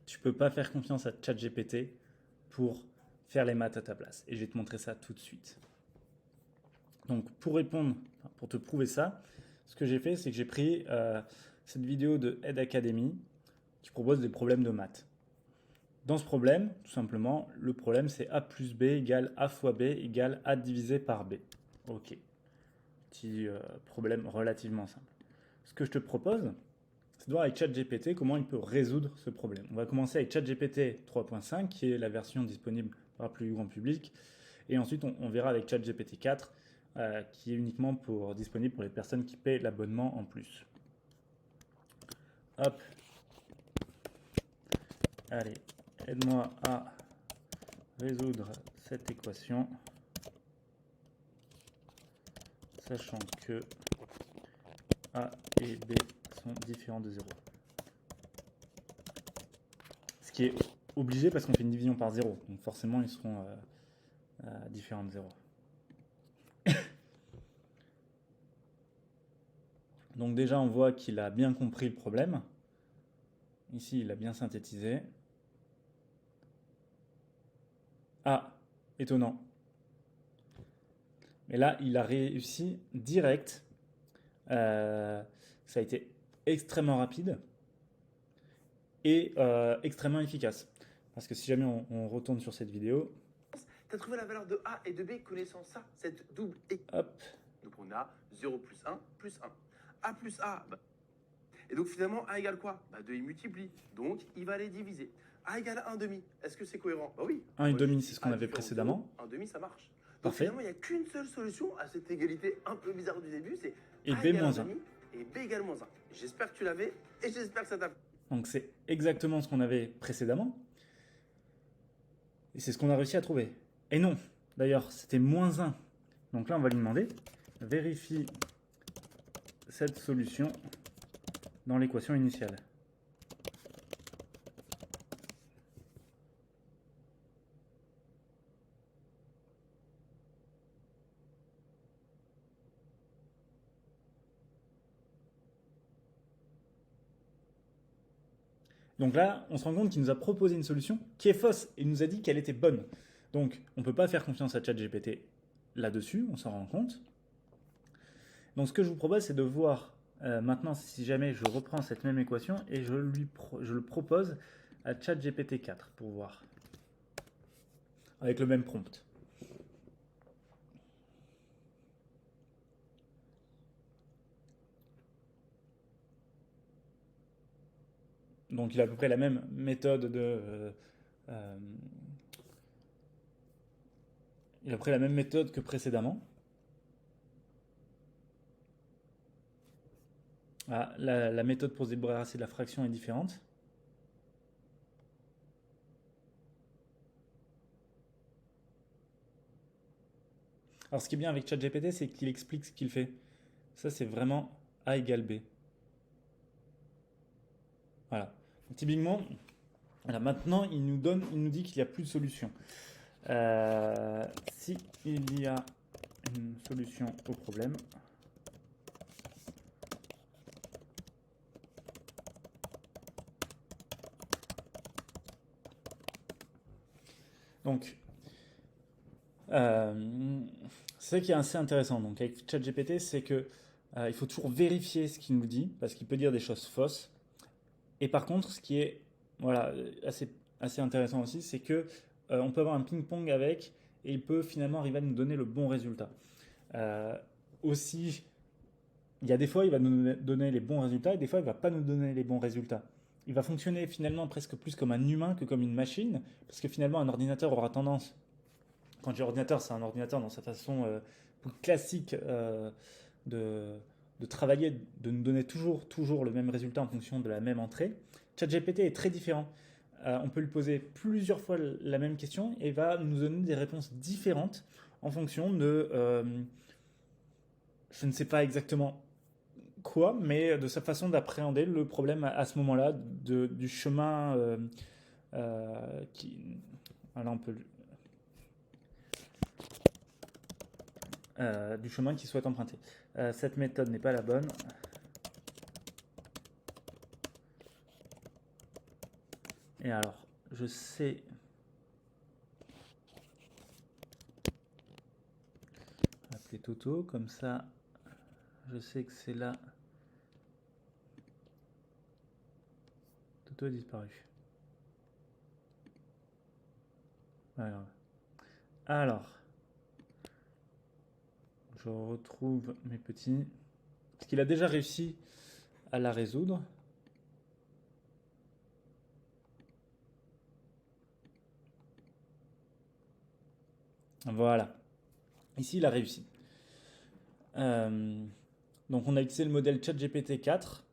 tu peux pas faire confiance à ChatGPT pour faire les maths à ta place. Et je vais te montrer ça tout de suite. Donc pour te prouver ça, ce que j'ai fait, c'est que j'ai pris cette vidéo de Ed Academy qui propose des problèmes de maths. Dans ce problème, tout simplement, le problème c'est a plus b égale a fois b égale a divisé par b. Ok, petit problème relativement simple. Ce que je te propose, c'est de voir avec ChatGPT comment il peut résoudre ce problème. On va commencer avec ChatGPT 3.5, qui est la version disponible par le plus grand public, et ensuite on verra avec ChatGPT 4, qui est uniquement disponible pour les personnes qui paient l'abonnement en plus. Hop. Allez, aide-moi à résoudre cette équation, sachant que A et B sont différents de 0. Ce qui est obligé parce qu'on fait une division par 0, donc forcément ils seront différents de 0. Donc déjà on voit qu'il a bien compris le problème. Ici il a bien synthétisé. Ah, étonnant. Mais là il a réussi direct. Ça a été extrêmement rapide et extrêmement efficace. Parce que si jamais on retourne sur cette vidéo, tu as trouvé la valeur de A et de B connaissant ça, cette double équation. Hop. Donc on a 0 plus 1 plus 1. A plus A. Et donc finalement, A égale quoi 2, il multiplie. Donc il va les diviser. A égale 1 demi. Est-ce que c'est cohérent oui. 1 demi, c'est ce qu'on avait précédemment. 1 demi, ça marche. Donc Parfait. finalement, il n'y a qu'une seule solution à cette égalité un peu bizarre du début, c'est et A B égale moins 1 1. demi et B égale moins 1. J'espère que tu l'avais et j'espère que ça t'a plu. Donc c'est exactement ce qu'on avait précédemment. Et c'est ce qu'on a réussi à trouver. Et non, d'ailleurs, c'était moins 1. Donc là, on va lui demander, vérifie cette solution dans l'équation initiale. Donc là, on se rend compte qu'il nous a proposé une solution qui est fausse. Il nous a dit qu'elle était bonne. Donc, on ne peut pas faire confiance à ChatGPT là-dessus, on s'en rend compte. Donc, ce que je vous propose, c'est de voir maintenant si jamais je reprends cette même équation et je le propose à ChatGPT 4 pour voir. Avec le même prompt. Donc, il a à peu près la même méthode il a pris la même méthode que précédemment. Ah, la méthode pour se débarrasser de la fraction est différente. Alors, ce qui est bien avec ChatGPT, c'est qu'il explique ce qu'il fait. Ça, c'est vraiment A égale B. Voilà. Donc, typiquement, voilà, maintenant, il nous dit qu'il n'y a plus de solution. Si il y a une solution au problème, donc, c'est ça qui est assez intéressant. Donc, avec ChatGPT, c'est que il faut toujours vérifier ce qu'il nous dit, parce qu'il peut dire des choses fausses. Et par contre, ce qui est voilà, assez intéressant aussi, c'est que on peut avoir un ping-pong avec, et il peut finalement arriver à nous donner le bon résultat. Aussi, il y a des fois, il va nous donner les bons résultats, et des fois, il ne va pas nous donner les bons résultats. Il va fonctionner finalement presque plus comme un humain que comme une machine, parce que finalement, un ordinateur aura tendance, quand je dis ordinateur, c'est un ordinateur dans sa façon classique de travailler, de nous donner toujours le même résultat en fonction de la même entrée. ChatGPT est très différent. On peut lui poser plusieurs fois la même question et va nous donner des réponses différentes en fonction de, je ne sais pas exactement quoi, mais de sa façon d'appréhender le problème à ce moment-là, du chemin qui... Là, on peut... du chemin qu'il souhaite emprunter. Cette méthode n'est pas la bonne. Et alors, je sais... On va appeler Toto, comme ça, je sais que c'est là. Toto a disparu. Alors, je retrouve mes petits. Parce qu'il a déjà réussi à la résoudre. Voilà. Ici, il a réussi. Donc, on a utilisé le modèle ChatGPT 4.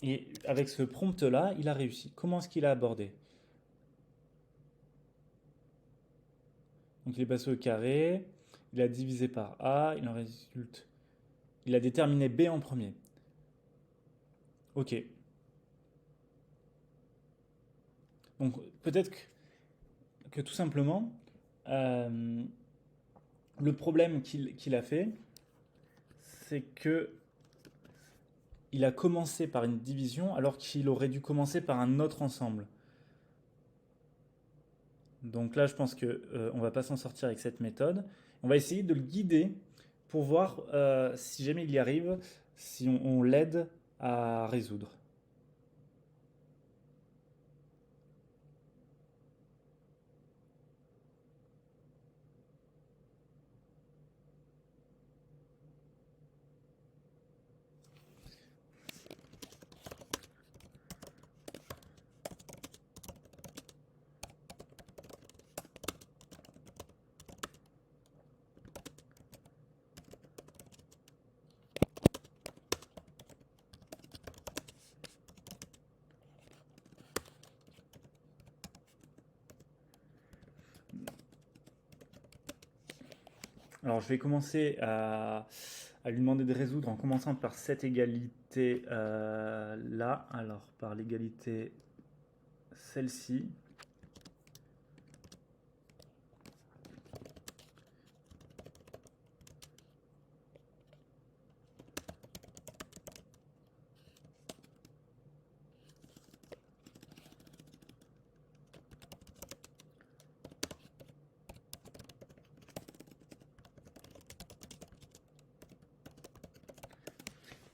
Et avec ce prompt-là, il a réussi. Comment est-ce qu'il a abordé? Donc, il est passé au carré. Il a divisé par A. Il en résulte. Il a déterminé B en premier. Ok. Donc, peut-être que tout simplement, le problème qu'il a fait, c'est que il a commencé par une division alors qu'il aurait dû commencer par un autre ensemble. Donc là, je pense qu'on ne va pas s'en sortir avec cette méthode. On va essayer de le guider pour voir si jamais il y arrive, si on l'aide à résoudre. Alors, je vais commencer à lui demander de résoudre en commençant par cette égalité là. Alors, par l'égalité celle-ci.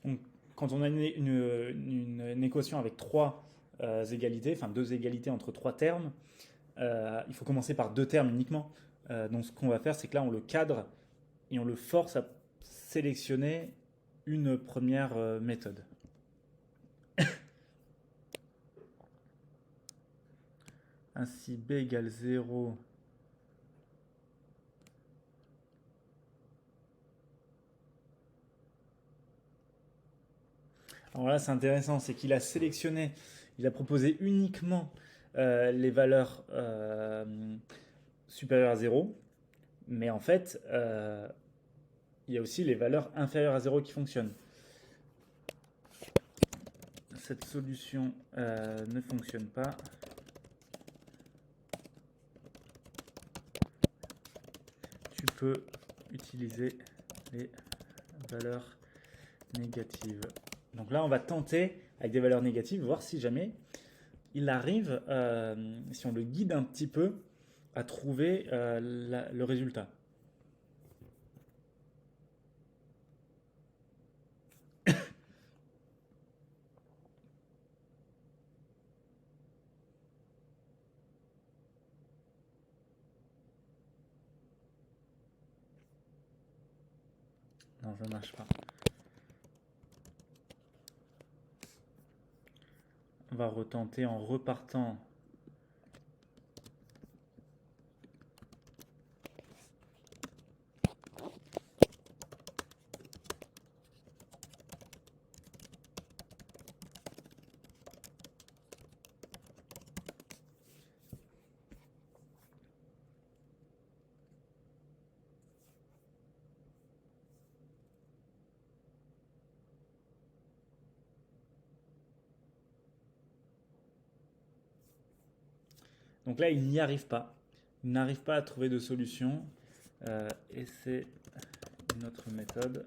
Donc, quand on a une équation avec trois égalités, enfin deux égalités entre trois termes, il faut commencer par deux termes uniquement. Donc ce qu'on va faire, c'est que là, on le cadre et on le force à sélectionner une première méthode. Ainsi, b égale 0. Alors là, c'est intéressant, c'est qu'il a sélectionné, il a proposé uniquement les valeurs supérieures à 0, mais en fait, il y a aussi les valeurs inférieures à 0 qui fonctionnent. Cette solution ne fonctionne pas. Tu peux utiliser les valeurs négatives. Donc là, on va tenter avec des valeurs négatives, voir si jamais il arrive, si on le guide un petit peu, à trouver le résultat. Non, ça ne marche pas. On va retenter en repartant. Donc là, il n'y arrive pas. Il n'arrive pas à trouver de solution. Et c'est une autre méthode.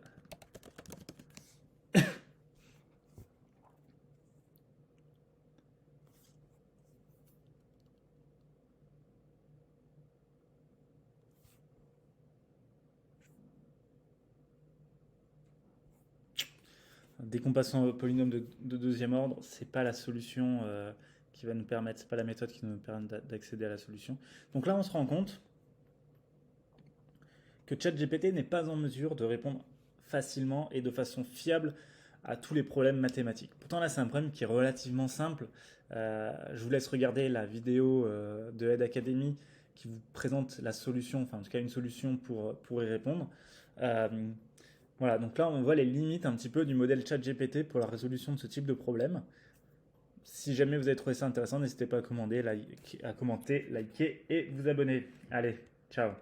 décompensation polynôme de deuxième ordre, c'est pas la solution qui va nous permettre, c'est pas la méthode qui nous permet d'accéder à la solution. Donc là, on se rend compte que ChatGPT n'est pas en mesure de répondre facilement et de façon fiable à tous les problèmes mathématiques. Pourtant là, c'est un problème qui est relativement simple. Je vous laisse regarder la vidéo de Ed Academy qui vous présente la solution, enfin en tout cas une solution pour y répondre. Voilà, donc là on voit les limites un petit peu du modèle ChatGPT pour la résolution de ce type de problème. Si jamais vous avez trouvé ça intéressant, n'hésitez pas à commenter, liker et vous abonner. Allez, ciao.